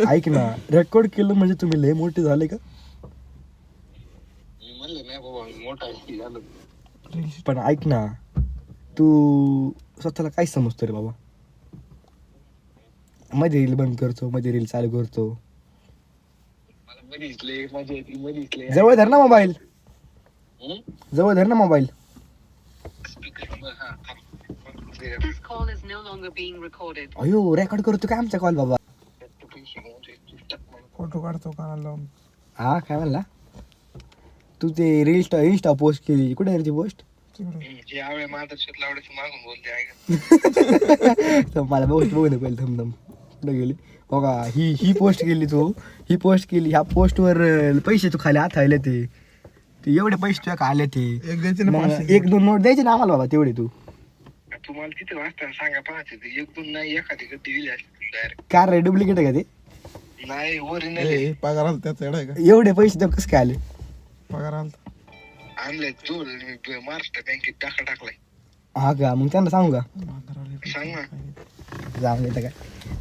ऐक ना, रेकॉर्ड केलं म्हणजे तुम्ही लय मोठे झाले का? म्हणलं नाही बाबा मोठा झालं. पण ऐक ना, तू स्वतःला काय समजतो रे बाबा? मध्ये रील बंद करतो, मध्ये रील चालू करतो. मला मधीच लय मजा येते, मधीच लय जवळ धर ना मोबाईल, हं? जवळ धर ना मोबाईल. हा, थांब. This call is no longer being recorded. अयो रेकॉर्ड करतो काय आमचा कॉल बाबा? फोटो काढतो कानाला लावून. हा काय म्हणला तू? ते रील इंस्टा पोस्ट केली, कुठे आहे रे ती पोस्ट? तिकडे यावेळी माझं शेत लावण्याचं मागून बोलते आहे का? मला पोस्ट बघू दे पहिले, थमथम कुठे गेली बघा. ही पोस्ट केली तू, ही पोस्ट केली. ह्या पोस्टवर पैसे तू खाली हात आले ते एवढे पैसे तुझ्या का आले ते? एक द्यायचे ना मग 500. 1-2 नोट द्यायचे ना आम्हाला बाबा तेवढे. तू तुम्हाला तिथे वाचताना सांगा पाहते ते एक दोन नाही एखादी गड्डी दिली असते डायरेक्ट. कार रे डुप्लिकेट आहे का ते? नाही ओरिजिनल ए, पगार आला त्याचा एवढा आहे का? एवढे पैसे तर कसं काय आले? पगार आला. आणलंय तू महाराष्ट्र बँकेत टाकलाय. हा का? मग त्यांना सांगू का? सांग ना. जाऊन येतं काय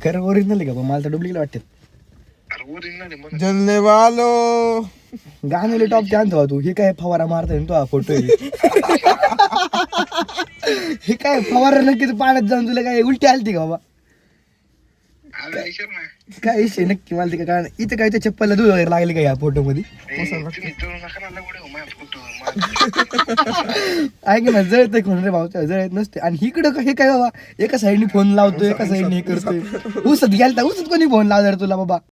खरं ओरिजिनल आहे का? पण मला तर डुप्लिकेट वाटते. अरे ओरिजिनल आहे म्हणून. जलने वालो गाणेले टॉप आणतो तू. हे काय फवारा मारतोय तो फोटो हे काय फवारा नक्की तू पाण्यात जाऊन तुला काय उलटी आलती का बाबा? आलं विचार ना. काय विषय नक्की मला ते काय कारण इथं काय त्या चप्पलला दूध वगैरे लागले का या फोटो मध्ये? तुम्ही जळू नका ना लवडे माझ्या फोटो. ऐक ना, जळतंय कोण रे भाऊ? जळत नसते. आणि इकडं हे काय बाबा, एका साईडने फोन लावतोय, एका साईडने हे करतोय. उसत गेलता, उसत कोणी फोन लावला रे तुला बाबा?